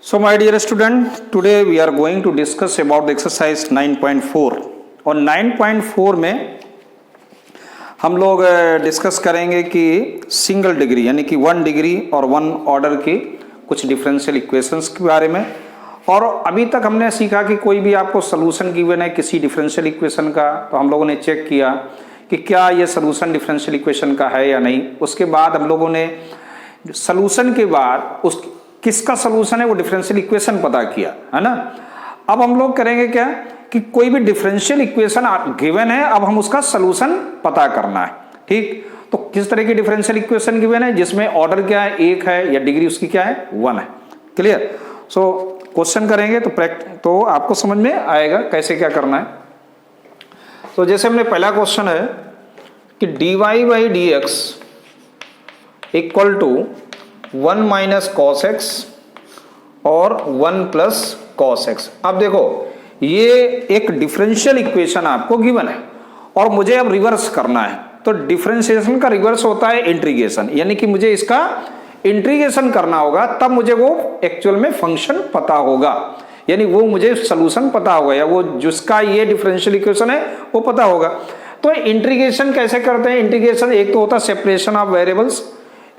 So my dear student, today we are going to discuss about the exercise 9.4 और 9.4 में हम लोग discuss करेंगे कि सिंगल डिग्री यानी कि 1 डिग्री और 1 ऑर्डर की कुछ डिफरेंशियल इक्वेशंस के बारे में। और अभी तक हमने सीखा कि कोई भी आपको सोल्यूशन गिवन है किसी डिफरेंशियल इक्वेशन का, तो हम लोगों ने चेक किया कि क्या ये सोल्यूशन डिफरेंशियल इक्वेशन का है या नहीं। उसके बाद हम लोगों ने सोल्यूशन के बाद उस किसका सोल्यूशन है वो डिफरेंशियल इक्वेशन पता किया, है ना। अब हम लोग करेंगे क्या कि कोई भी डिफरेंशियल इक्वेशन गिवन है, अब हम उसका सोल्यूशन पता करना है। ठीक, तो किस तरह की डिफरेंशियल इक्वेशन गिवन है जिसमें ऑर्डर क्या है, 1 है, या डिग्री उसकी क्या है, 1 है। क्लियर। सो क्वेश्चन करेंगे तो आपको समझ में आएगा कैसे क्या करना है। तो जैसे हमने पहला क्वेश्चन है कि dy by d x equal to 1 minus cos x और 1 प्लस कॉस एक्स। अब देखो ये एक डिफरेंशियल इक्वेशन आपको गिवन है और मुझे अब रिवर्स करना है। तो डिफरेंशिएशन का रिवर्स होता है इंटीग्रेशन, यानी कि मुझे इसका इंटीग्रेशन करना होगा, तब मुझे वो एक्चुअल में फंक्शन पता होगा, यानी वो मुझे सोल्यूशन पता होगा, या वो जिसका ये डिफरेंशियल इक्वेशन है वो पता होगा। तो इंटीग्रेशन कैसे करते हैं? इंटीग्रेशन एक तो होता है सेपरेशन ऑफ वेरिएबल्स,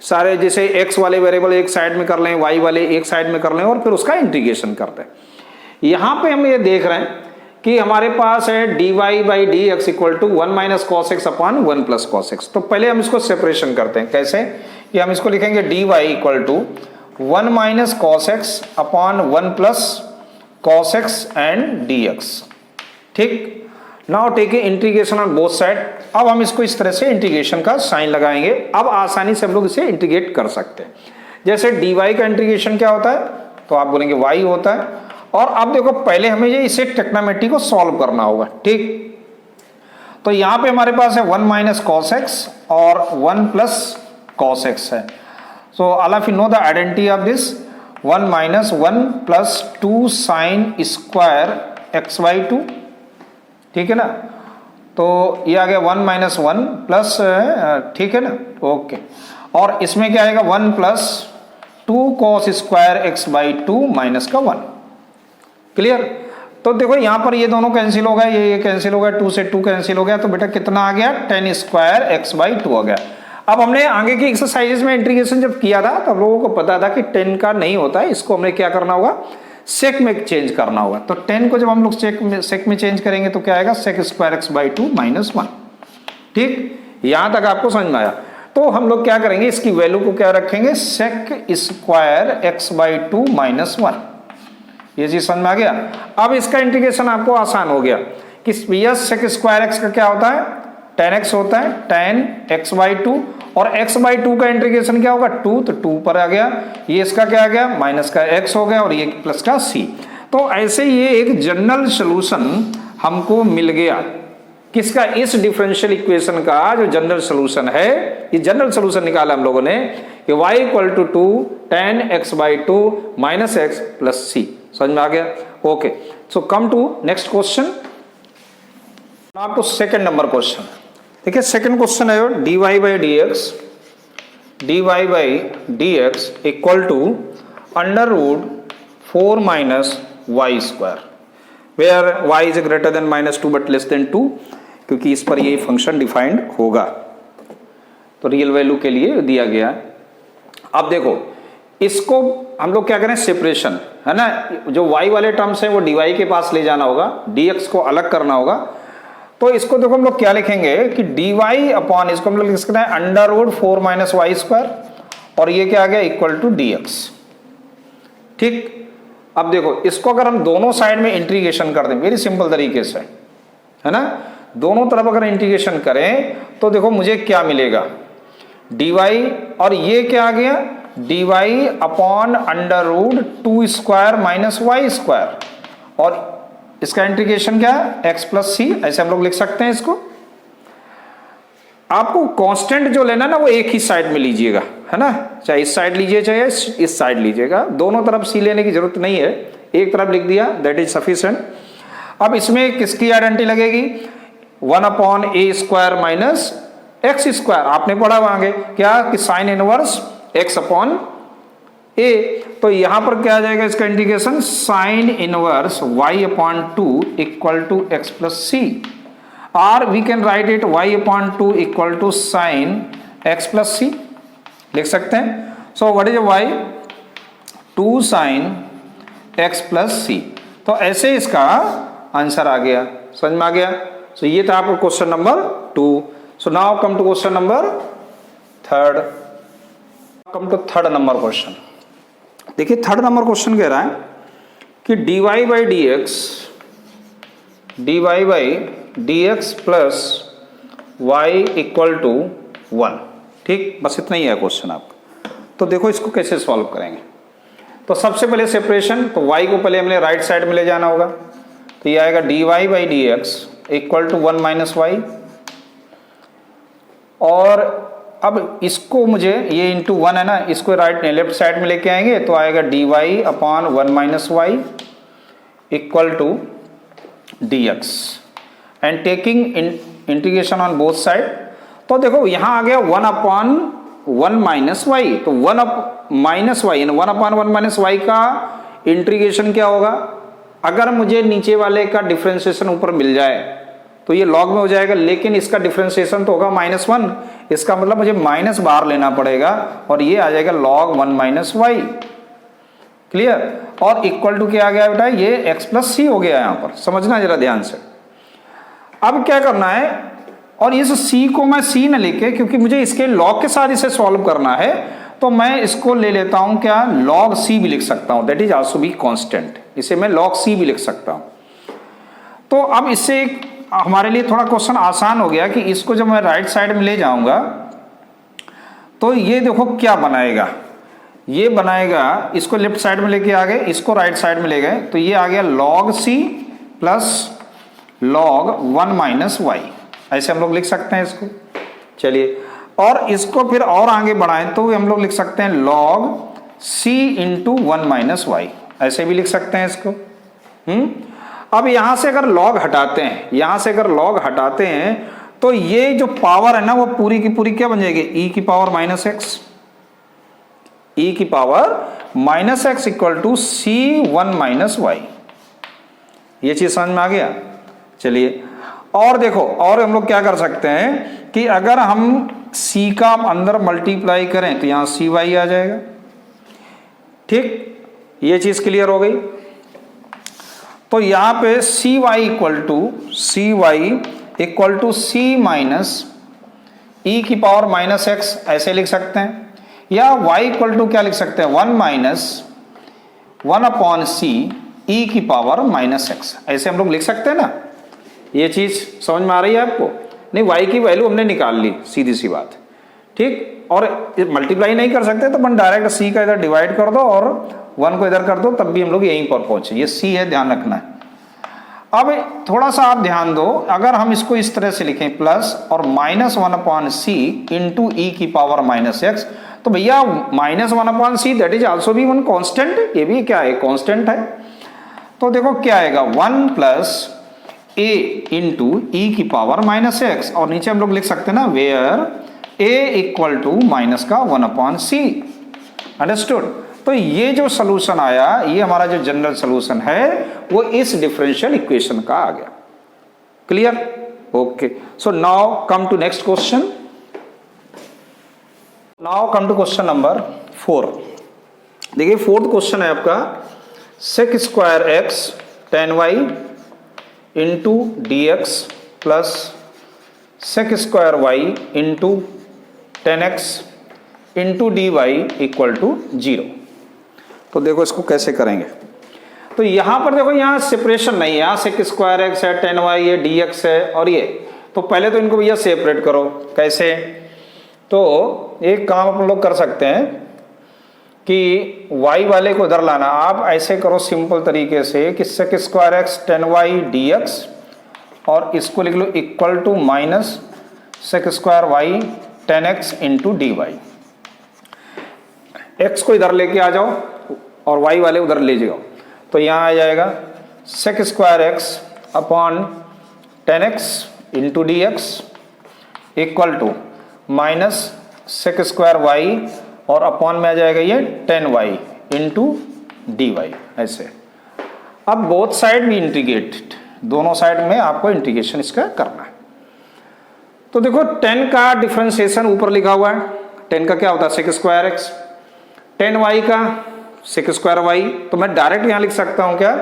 सारे जैसे x वाले वेरिएबल एक साइड में कर लें, y वाले एक साइड में कर लें और फिर उसका इंटीग्रेशन करते हैं। यहां पे हम ये देख रहे हैं कि हमारे पास है dy by d x equal to 1 minus cos x upon 1 plus cos x. तो पहले हम इसको सेपरेशन करते हैं। कैसे कि हम इसको लिखेंगे dy equal to 1 minus cos x upon 1 plus cos x and dx। ठीक, now take integration on both side. अब हम इसको इस तरह से इंटीग्रेशन का साइन लगाएंगे। अब आसानी से हम लोग इसे इंटीग्रेट कर सकते हैं। जैसे dy का इंटीग्रेशन क्या होता है, तो आप बोलेंगे y होता है। और अब देखो पहले हमें ये इसे ट्रिग्नोमेट्री को सॉल्व करना होगा। ठीक, तो यहां पे हमारे पास है 1 माइनस कॉस एक्स और 1 प्लस कॉस एक्स है। So all of you know the identity of this 1 minus 1 plus 2 sine square x by 2। ठीक है ना, तो ये आ गया 1 माइनस 1 प्लस, ठीक है ना, ओके। और इसमें क्या आएगा 1 plus 2 cos square x by 2 minus का 1। क्लियर। तो देखो यहां पर ये दोनों कैंसिल हो गए, ये कैंसिल हो गया, 2 से 2 कैंसिल हो गया, तो बेटा कितना आ गया 10 स्क्वायर एक्स बाई 2 आ गया। अब हमने आगे की एक्सरसाइजेस में इंटीग्रेशन जब किया था तब लोगों को पता था कि 10 का नहीं होता है, इसको हमने क्या करना होगा, सेक में चेंज करना होगा। तो 10 को जब हम लोग सेक में चेंज करेंगे तो क्या आएगा sec square x by 2 minus 1। ठीक, यहां तक आपको समझ में आया। तो हम लोग क्या करेंगे, इसकी वैल्यू को क्या रखेंगे, sec square x by 2 minus 1। ये चीज समझ में आ गया। अब इसका इंटीग्रेशन आपको आसान हो गया कि सेक स्क्वायर एक्स का क्या होता है, 10x होता है, 10x बाई 2, और x बाई 2 का इंटीग्रेशन क्या होगा 2, तो 2 पर आ गया, ये इसका क्या आ गया माइनस का x हो गया और ये प्लस का c। तो ऐसे ये एक जनरल सॉल्यूशन हमको मिल गया किसका, इस डिफरेंशियल इक्वेशन का जो जनरल सॉल्यूशन है। ये जनरल सॉल्यूशन निकाला हम लोगों ने कि y equal to 2 10x by 2 minus x plus c। समझ में आ गया, okay. So come to next question. आपको सेकंड नंबर क्वेश्चन देखिए। सेकंड क्वेश्चन है dy by d x equal to under root 4 minus y square where y is greater than -2 but less than 2, क्योंकि इस पर ये फंक्शन डिफाइंड होगा, तो real value के लिए दिया गया है। अब देखो इसको हम लोग क्या करें, सेपरेशन है ना, जो y वाले टर्म्स है वो dy के पास ले जाना होगा, dx को अलग करना होगा। तो इसको देखो हम लोग क्या लिखेंगे कि dy अपॉन, इसको हम लोग लिख सकते हैं under root 4 minus y square, और ये क्या आ गया इक्वल टू dx। ठीक, अब देखो इसको अगर हम दोनों साइड में इंटीग्रेशन कर दें वेरी सिंपल तरीके से, है ना, दोनों तरफ अगर इंटीग्रेशन करें तो देखो मुझे क्या मिलेगा dy, और ये क्या आ गया dy upon under root 2 square minus y square, और इसका इंटीग्रेशन क्या है x प्लस सी। ऐसे हम लोग लिख सकते हैं इसको। आपको कांस्टेंट जो लेना ना वो एक ही साइड में लीजिएगा, है ना, चाहे इस साइड लीजिए चाहे इस साइड लीजिएगा, दोनों तरफ सी लेने की जरूरत नहीं है, एक तरफ लिख दिया दैट इज सफिशिएंट। अब इसमें किसकी आइडेंटिटी लगेगी, 1 upon a square minus x square. आपने पढ़ा होंगे क्या कि sine inverse x upon a, तो यहां पर क्या आ जाएगा इसका integration, sine inverse y upon 2 equal to x plus c, और we can write it y upon 2 equal to sine x plus c, लिख सकते हैं। So what is y, 2 sine x plus c. तो ऐसे इसका आंसर आ गया, समझ में आ गया। सो ये था आपका question number 2। So now come to question number 3। Come to third number question. देखिए थर्ड नंबर क्वेश्चन कह रहा है कि dy by d x plus y equal to 1। ठीक, बस इतना ही है क्वेश्चन आपका। तो देखो इसको कैसे सॉल्व करेंगे। तो सबसे पहले सेपरेशन, तो y को पहले हमने राइट साइड में ले जाना होगा, तो ये आएगा dy by d x equal to 1 minus y, और अब इसको मुझे, ये इंटू 1 है ना, इसको राइट लेफ्ट साइड में लेके आएंगे तो आएगा dy upon 1 minus y equal to dx and taking integration on both side. तो देखो यहां आ गया 1 अपॉन 1 माइनस वाई, तो 1 up minus y, 1 upon 1 minus y का इंटीग्रेशन क्या होगा, अगर मुझे नीचे वाले का डिफरेंशिएशन ऊपर मिल जाए तो ये लॉग में हो जाएगा, लेकिन इसका डिफरेंशिएशन तो होगा -1, इसका मतलब मुझे माइनस बाहर लेना पड़ेगा और ये आ जाएगा log 1 माइनस वाई। क्लियर, और इक्वल टू क्या आ गया बेटा, ये x प्लस सी हो गया। यहां पर समझना जरा ध्यान से। अब क्या करना है, और इस c को मैं c न लेके, क्योंकि मुझे इसके log के साथ इसे सॉल्व करना है, तो मैं इसको ले लेता हूं क्या, log c भी लिख सकता हूं, that is also be constant, इसे मैं log c भी लिख सकता हूं। तो अब इससे हमारे लिए थोड़ा क्वेश्चन आसान हो गया कि इसको जब मैं राइट साइड में ले जाऊंगा तो ये देखो क्या बनाएगा, ये बनाएगा, इसको लेफ्ट साइड में लेके आ गए, इसको राइट साइड में ले गए, तो ये आ गया log c plus log 1 minus y, ऐसे हम लोग लिख सकते हैं इसको। चलिए, और इसको फिर और आगे बढ़ाएं तो हम लोग लिख सकते हैं log c into 1 minus y, ऐसे भी लिख सकते हैं इसको। अब यहां से अगर log हटाते हैं, यहां से अगर log हटाते हैं तो ये जो पावर है ना वो पूरी की पूरी क्या बन जाएगी, e की पावर माइनस एक्स, e की power minus x equal to c1 minus y. ये चीज समझ में आ गया। चलिए, और देखो, और हम लोग क्या कर सकते हैं कि अगर हम c का अंदर मल्टीप्लाई करें तो यहां cy आ जाएगा। ठीक, ये चीज क्लियर हो गई। तो यहां पे cy equal to c minus e की पावर माइनस एक्स, ऐसे लिख सकते हैं, या y इक्वल टू क्या लिख सकते हैं, 1 माइनस 1 अपॉन c e की पावर माइनस एक्स, ऐसे हम लोग लिख सकते हैं ना। ये चीज समझ में आ रही है आपको? नहीं, y की वैल्यू हमने निकाल ली, सीधी सी बात। ठीक, और मल्टीप्लाई नहीं कर सकते तो अपन डायरेक्ट c का इधर डिवाइड कर दो और 1 को इधर कर दो, तब भी हम लोग यहीं पर पहुंचे। ये c है, ध्यान रखना है। अब थोड़ा सा आप ध्यान दो, अगर हम इसको इस तरह से लिखें प्लस और माइनस 1 अपॉन सी इंटू ई की पावर माइनस एक्स, तो भैया minus 1 upon see that is also भी वन कांस्टेंट, ये भी क्या है, कांस्टेंट है। तो देखो क्या आएगा, 1 प्लस ए इंटू ई की पावर माइनस एक्स, और नीचे हम लोग लिख सकते हैं ना where a equal to minus का 1 अपॉन सी। अंडरस्टूड? तो ये जो सोल्यूशन आया, ये हमारा जो जनरल सोल्यूशन है वो इस डिफरेंशियल इक्वेशन का आ गया। Clear? Okay, so now come to next question. Now come to question number 4। देखिए फोर्थ क्वेश्चन है आपका, sec square x tan y into D x plus sec square y into tan x into D y equal to 0। तो देखो इसको कैसे करेंगे। तो यहां पर देखो, यहां सेपरेशन नहीं है, यहां सेक स्क्वायर एक्स है, टेन वाई है, डी एक्स है, और ये, तो पहले तो इनको भैया सेपरेट करो। कैसे? तो एक काम अपन लोग कर सकते हैं कि y वाले को उधर लाना। आप ऐसे करो सिंपल तरीके से कि sec square x tan y d x, और इसको लिख लो equal to minus sec square y tan x into D y. X को इधर लेके आ जाओ और y वाले उधर ले जाओ, तो यहाँ आ जाएगा sec square x upon tan x into D x equal to minus sec square y और अपॉन में आ जाएगा ये 10y इंटू dy ऐसे। अब बोथ साइड भी इंटीग्रेटेड, दोनों साइड में आपको इंटीग्रेशन इसका करना है। तो देखो 10 का डिफरेंशिएशन ऊपर लिखा हुआ है, 10 का क्या होता है sec स्क्वायर x, 10y का sec स्क्वायर y। तो मैं डायरेक्ट यहां लिख सकता हूं क्या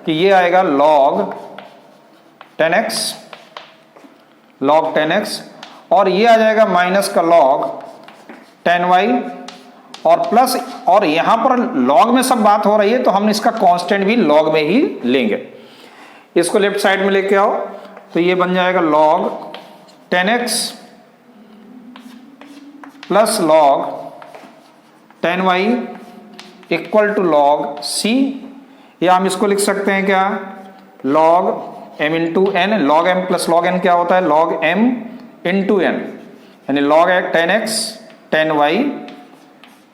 कि ये आएगा log 10x और ये आ जाएगा माइनस का log 10y और प्लस, और यहां पर log में सब बात हो रही है तो हम इसका कांस्टेंट भी log में ही लेंगे। इसको लेफ्ट साइड में लेके आओ तो ये बन जाएगा log 10x plus log 10y equal to log c, या हम इसको लिख सकते हैं क्या log m into n। log m plus log n क्या होता है log m इंटू n, यानी log 10x 10y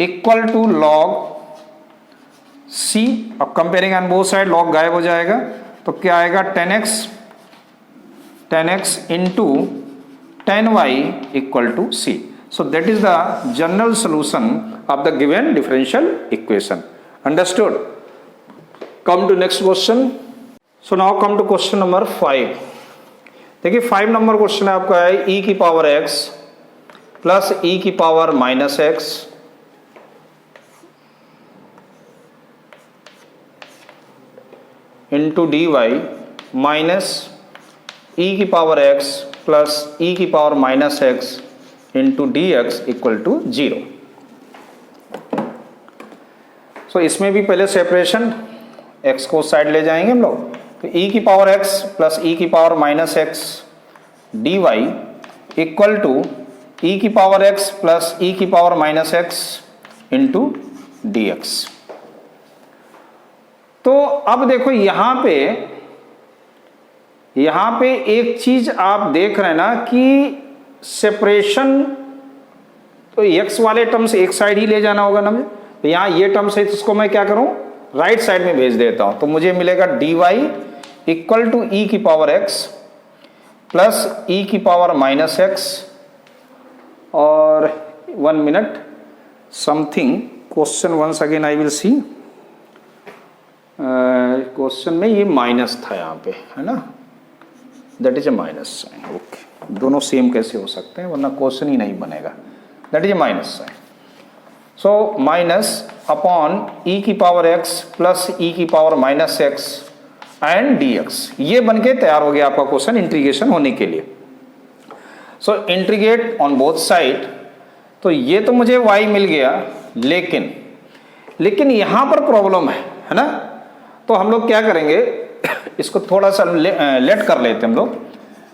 equal to log c। अब comparing on both side log गायब हो जाएगा तो क्या आएगा 10x into 10y equal to c। So that is the general solution of the given differential equation. Understood? Come to next question. So now come to question number 5. देखिए 5 number question आपका है e की power x plus e की power minus x into D Y minus e की power x plus e की power minus x into D x equal to 0। So इसमें भी पहले सेपरेशन, x को साइड ले जाएंगे हम लोग, तो e की पावर x प्लस e की power minus x d y equal to e की पावर x प्लस e की power minus x into D x. तो अब देखो यहां पे एक चीज आप देख रहे हैं ना कि सेपरेशन, तो x वाले टर्म से एक साइड ही ले जाना होगा ना मुझे, तो यहां ये टर्म से इसको मैं क्या करूं राइट साइड में भेज देता हूं, तो मुझे मिलेगा dy इक्वल टू e की पावर x प्लस e की पावर माइनस x। और 1 minute something question once again I will see. Question में ये माइनस था यहाँ पे, है ना, that is a minus sign. Okay, दोनों सेम कैसे हो सकते हैं, वरना क्वेश्चन ही नहीं बनेगा। That is a minus sign. So minus upon e की पावर x प्लस e की power minus x and dx, ये बन के तैयार हो गया आपका क्वेश्चन इंटीग्रेशन होने के लिए। सो इंटीग्रेट ऑन बोथ साइड, तो ये तो मुझे y मिल गया, लेकिन यहां पर प्रॉब्लम है ना, तो हम लोग क्या करेंगे इसको थोड़ा सा लेट कर लेते हैं हम लोग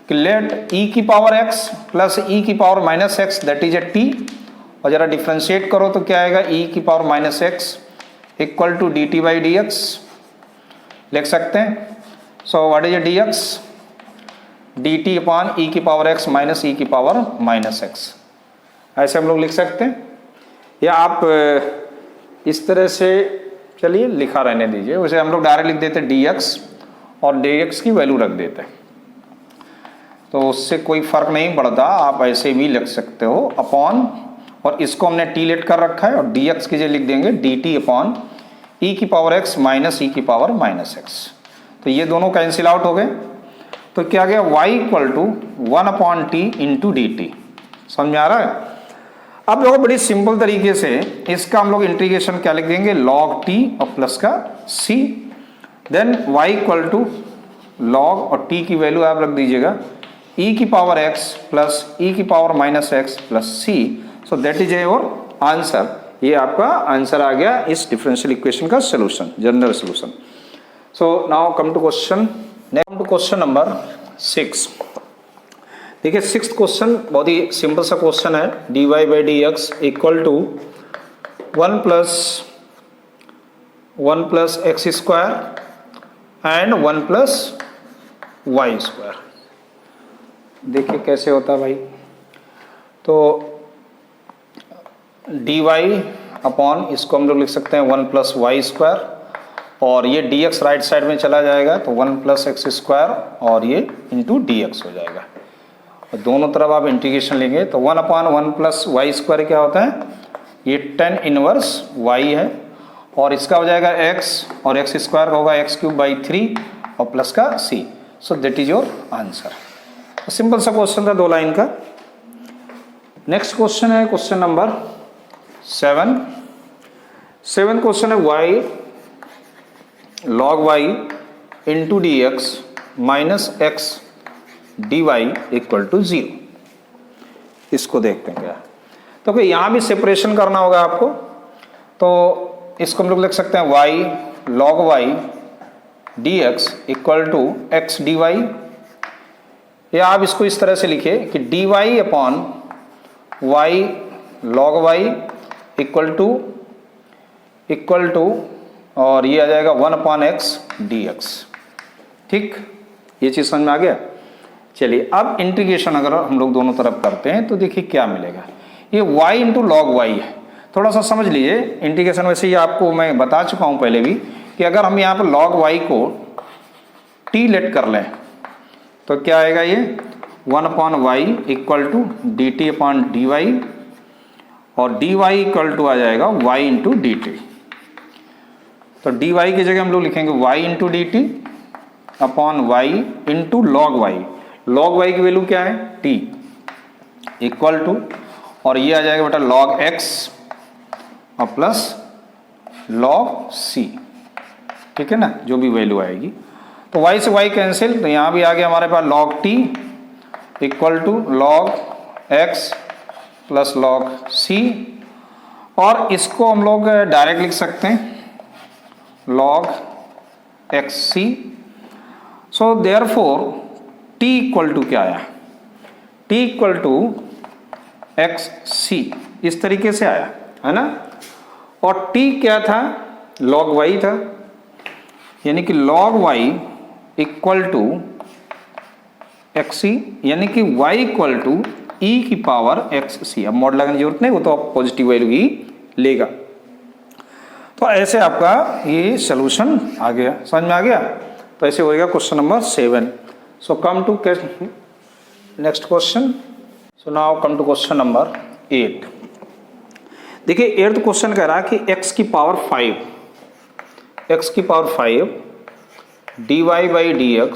कि लेट e की पावर x प्लस e की power minus x that is A t, और जरा डिफ्रेंशिएट करो तो क्या आएगा e की power minus x equal to dt by d x लिख सकते हैं। So what is a d x, d t upon e की पावर x माइनस ई की पावर माइनस x, ऐसे हम लोग लिख सकते हैं। या आप इस तरह से, चलिए लिखा रहने दीजिए, उसे हम लोग डायरेक्ट लिख देते dx और dx की वैल्यू रख देते हैं, तो उससे कोई फर्क नहीं पड़ता, आप ऐसे भी लिख सकते हो अपॉन, और इसको हमने t लेट कर रखा है और dx की जगह लिख देंगे dt अपॉन e की पावर x माइनस e की पावर माइनस x। तो ये दोनों कैंसिल आउट हो गए, तो क्या गया y equal to 1 upon t into d t. समझ में आ रहा है? अब देखो बड़ी सिंपल तरीके से इसका हम लोग इंटीग्रेशन क्या लिख देंगे log t और प्लस का c, then y equal to log और t की वैल्यू आप रख दीजिएगा e की पावर x प्लस e की power minus x plus c। So that is your answer. ये आपका आंसर आ गया इस डिफरेंशियल इक्वेशन का solution, general solution. So now come to question, next to question number 6। देखिए 6th क्वेश्चन बहुत ही सिंपल सा क्वेश्चन है, dy by d x equal to 1 plus x square and 1 plus y square. देखिए कैसे होता है भाई, तो dy अपॉन इसको हम लोग लिख सकते हैं 1 प्लस वाई स्क्वायर, और ये dx राइट साइड में चला जाएगा तो 1 प्लस एक्स स्क्वायर और ये इंटू डी एक्स हो जाएगा, और दोनों तरफ आप इंटीग्रेशन लेंगे तो 1 अपॉन 1 प्लस वाई स्क्वायर क्या होता है ये tan इनवर्स y है और इसका हो जाएगा x और x स्क्वायर का होगा x³/3 और प्लस का c। So that is your answer. Simple सा क्वेश्चन था 2 लाइन का। नेक्स्ट क्वेश्चन है क्वेश्चन नंबर 7 क्वेश्चन है y log y into dx minus x dy equal to 0। इसको देखते हैं क्या। तो कि यहाँ भी सेपरेशन करना होगा आपको, तो इसको हम लोग लिख सकते हैं y log y dx equal to x dy, या आप इसको इस तरह से लिखिए कि dy upon y log y equal to और ये आ जाएगा 1/x dx। ठीक, ये चीज़ समझ में आ गया। चलिए अब इंटीग्रेशन अगर हम लोग दोनों तरफ करते हैं तो देखिए क्या मिलेगा। ये y इंटू लॉग वाई है, थोड़ा सा समझ लीजिए इंटीग्रेशन। वैसे ही आपको मैं बता चुका हूँ पहले भी कि अगर हम यहाँ पर log y को t लेट कर लें तो क्या आएगा, ये 1/y इक्वल टू dt/dy और dy इक्वल टू आ जाएगा y इंटू dt। तो dy की जगह हम लोग लिखेंगे y into dt upon y into log y। Log y की वैल्यू क्या है, t इक्वल टू और ये आ जाएगा बेटा log x और प्लस log c। ठीक है ना, जो भी वैल्यू आएगी। तो y से y कैंसिल, तो यहाँ भी आ गया हमारे पास log t equal to log x plus log c, और इसको हम लोग डायरेक्ट लिख सकते हैं log xc। So therefore t equal to क्या आया, t इक्वल टू xc, इस तरीके से आया है ना। और t क्या था, log y था, यानी कि log y equal to xc, यानी कि y इक्वल टू e की पावर xc। अब मॉड लगाने की जरूरत नहीं, वो तो आप पॉजिटिव वैल्यू ही लेगा। तो ऐसे आपका ये सोल्यूशन आ गया, समझ में आ गया। तो ऐसे होएगा question number 7। So come to next question. So now come to question number 8। देखिए 8th क्वेश्चन कह रहा है कि x की power 5 dy by dx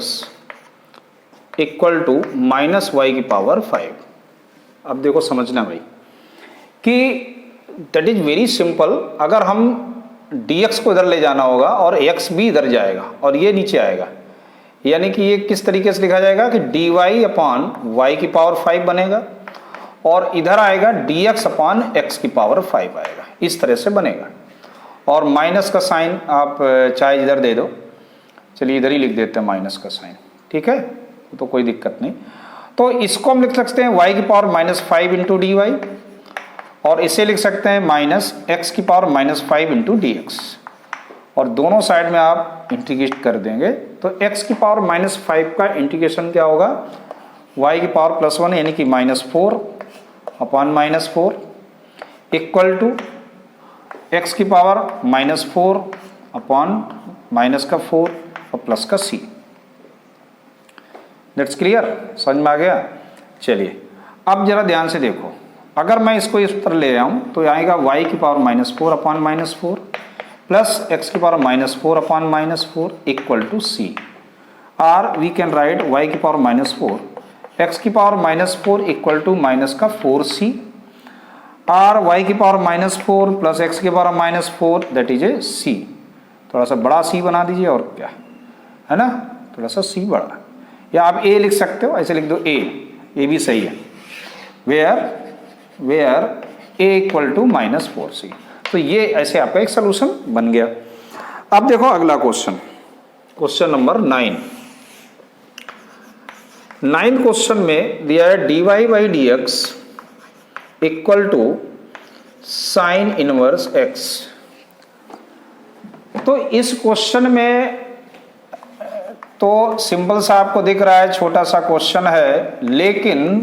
equal to minus y की पावर 5। अब देखो समझना भाई कि दैट इज वेरी सिंपल। अगर हम dx को इधर ले जाना होगा और x भी इधर जाएगा और ये नीचे आएगा, यानी कि ये किस तरीके से लिखा जाएगा कि dy अपॉन y की पावर 5 बनेगा और इधर आएगा dx अपॉन x की पावर 5 आएगा, इस तरह से बनेगा। और माइनस का साइन आप चाहे इधर दे दो, चलिए इधर ही लिख देते हैं माइनस का साइन, ठीक है, तो कोई दिक्कत नहीं। तो इसको हम लिख सकते हैं y की पावर -5 इंटू डी वाई, और इसे लिख सकते हैं माइनस x की पावर -5 इंटू डी एक्स, और दोनों साइड में आप इंटीग्रेट कर देंगे तो x की पावर -5 का इंटीग्रेशन क्या होगा, y की पावर +1 यानी कि -4 अपॉन -4 इक्वल टू x की पावर -4 अपॉन -4 और प्लस का c। दैट्स क्लियर, समझ में आ गया। चलिए अब जरा ध्यान से देखो, अगर मैं इसको इस तरह ले आऊँ तो आएगा y की पावर -4 अपॉन -4 प्लस x की power -4 upon -4 equal to c, और वी कैन राइट y की पावर -4 x की पावर -4 इक्वल टू -4c, और y की पावर -4 प्लस x की power -4 that is a c। थोड़ा सा बड़ा c बना दीजिए, और क्या है ना, थोड़ा सा c बड़ा, या आप a लिख सकते हो, ऐसे लिख दो a भी सही है, where a equal to -4c। तो ये ऐसे आपका एक सोल्यूशन बन गया। अब देखो अगला क्वेश्चन, क्वेश्चन नंबर 9। 9 क्वेश्चन में दिया है dy by dx equal to sine inverse x। तो इस क्वेश्चन में तो सिंपल सा आपको दिख रहा है, छोटा सा क्वेश्चन है, लेकिन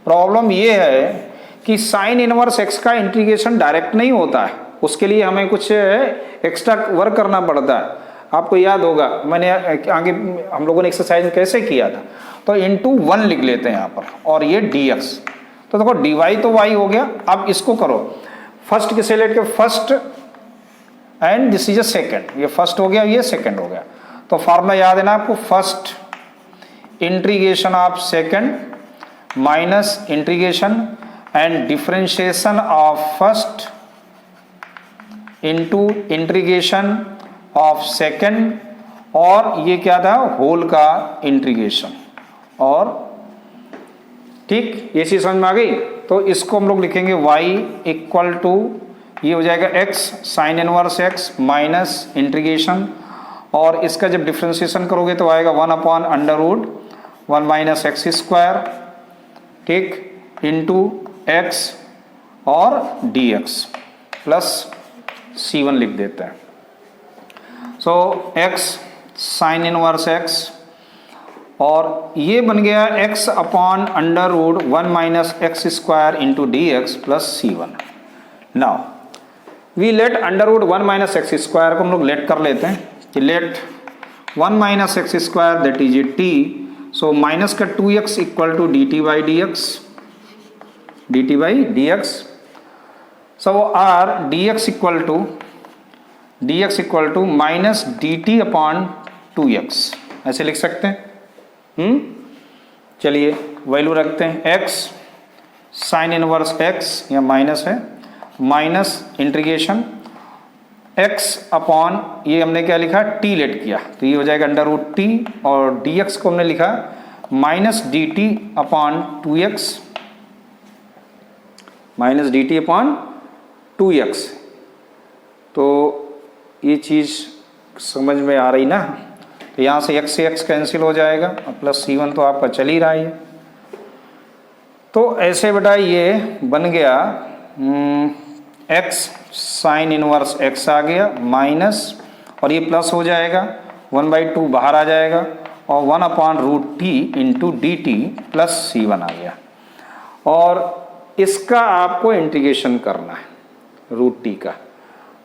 प्रॉब्लम ये है कि साइन इनवर्स x का इंटीग्रेशन डायरेक्ट नहीं होता है, उसके लिए हमें कुछ एक्स्ट्रा वर्क करना पड़ता है। आपको याद होगा मैंने आगे हम लोगों ने एक्सरसाइज कैसे किया था, तो इंटू 1 लिख लेते हैं यहाँ पर, और ये dx, तो देखो dy तो y हो गया। अब इसको करो फर्स्ट किसे लेट के, first and this is a second, ये फर्स्ट हो गया ये सेकेंड हो गया। तो फॉर्मूला याद है ना आपको, first integration of second minus integration and differentiation of first into integration of second, और ये क्या था, होल का इंटीग्रेशन। और ठीक, ये चीज समझ में आ गई। तो इसको हम लोग लिखेंगे y इक्वल टू, ये हो जाएगा x sine inverse x minus integration, और इसका जब डिफ्रेंशिएशन करोगे तो आएगा 1 upon under root 1 minus x square, ठीक, इंटू x और dx प्लस c1 लिख देते हैं। So x sine inverse x, और ये बन गया x upon under root 1 minus x square into D x plus c1। Now we let under root 1 minus x square को हम लोग लेट कर लेते हैं कि let 1 minus x square that is a t, so minus का 2x equal to d t by d x. So or d x equal to minus d t upon 2x, ऐसे लिख सकते हैं। चलिए वैल्यू रखते हैं, x साइन इनवर्स x या minus है, माइनस इंटीग्रेशन x अपॉन, ये हमने क्या लिखा, t लेट किया तो ये हो जाएगा अंडर रूट t, और dx को हमने लिखा minus d t upon 2x, minus d t upon 2x। तो ये चीज़ समझ में आ रही ना, तो यहाँ से x कैंसिल हो जाएगा और प्लस c1 तो आपका चल ही रहा है। तो ऐसे बेटा ये बन गया x साइन इनवर्स x आ गया माइनस, और ये प्लस हो जाएगा 1/2 बाहर आ जाएगा, और 1 upon root t into d t plus c1 आ गया। और इसका आपको इंटीग्रेशन करना है रूट टी का।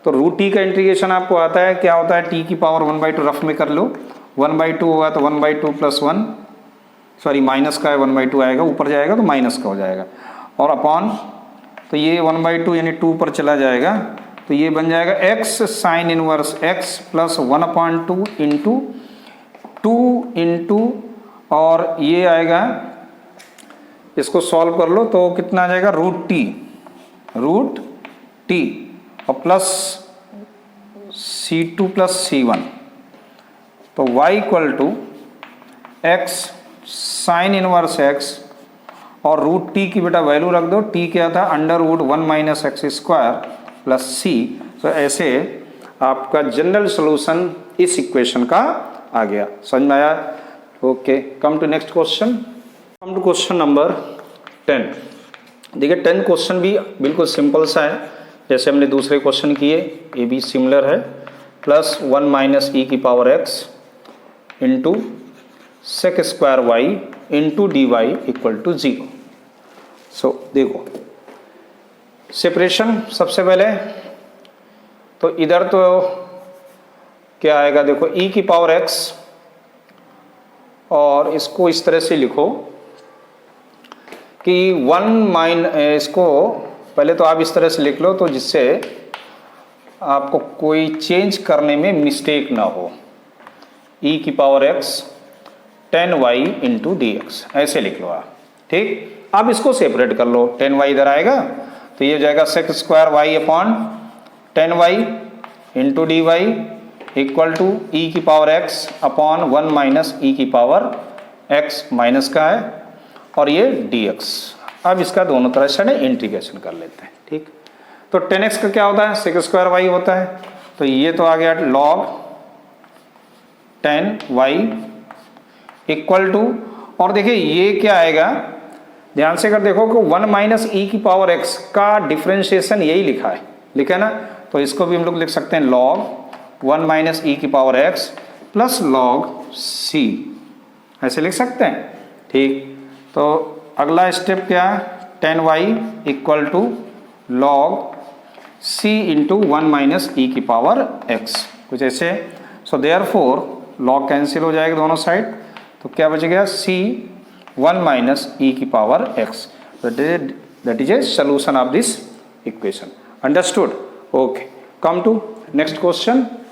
तो रूट टी का इंटीग्रेशन आपको आता है, क्या होता है, टी की पावर 1/2 रफ में कर लो, 1/2 होगा तो 1/2 प्लस 1, सॉरी माइनस का है 1/2 आएगा, ऊपर जाएगा तो माइनस का हो जाएगा, और अपॉन, तो ये 1/2 यानी 2 पर चला जाएगा, तो ये बन जाएगा x sine inverse x plus 1/2 into 2 into, और ये आएगा, इसको सॉल्व कर लो तो कितना आ जाएगा, रूट टी और प्लस c2 प्लस c1। तो y equal to x sine inverse x, और रूट टी की बेटा वैल्यू रख दो, t क्या था, under root 1 minus x square plus c। तो ऐसे आपका जनरल सॉल्यूशन इस इक्वेशन का आ गया। समझ में आया? Okay, come to next question. Come to question number 10। देखिए 10 क्वेश्चन भी बिल्कुल सिंपल सा है, जैसे हमने दूसरे क्वेश्चन किए, ये भी सिमिलर है। प्लस 1 माइनस ई की power x into sec square y into D y equal to 0। So देखो सेपरेशन सबसे पहले, तो इधर तो क्या आएगा, देखो e की पावर x, और इसको इस तरह से लिखो कि 1 इसको पहले तो आप इस तरह से लिख लो तो जिससे आपको कोई चेंज करने में मिस्टेक ना हो। e की power x 10y into D x, ऐसे लिख लो आप, ठीक। अब इसको सेपरेट कर लो, 10y इधर आएगा तो ये हो जाएगा sec square y upon 10y into D y equal to e की power x upon 1 minus e की पावर x माइनस का है, और ये dx। अब इसका दोनों तरह से इंटीग्रेशन कर लेते हैं, ठीक। तो 10x का क्या होता है, सेक स्क्वायर वाई होता है, तो ये तो आ गया log 10y इक्वल टू, और देखिए ये क्या आएगा, ध्यान से कर देखो कि 1 माइनस ई की पावर x का डिफरेंशिएशन यही लिखा है, लिखा है ना, तो इसको भी हम लोग लिख सकते हैं log 1 माइनस ई की power x plus log c, ऐसे लिख सकते हैं, ठीक। तो अगला स्टेप क्या है, 10y equal to log c into 1 minus e की पावर x, कुछ ऐसे। सो देयरफॉर log कैंसिल हो जाएगा दोनों साइड, तो क्या बच गया, c 1 माइनस ई की power x। That is a solution of this equation. Understood? Okay. Come to next question.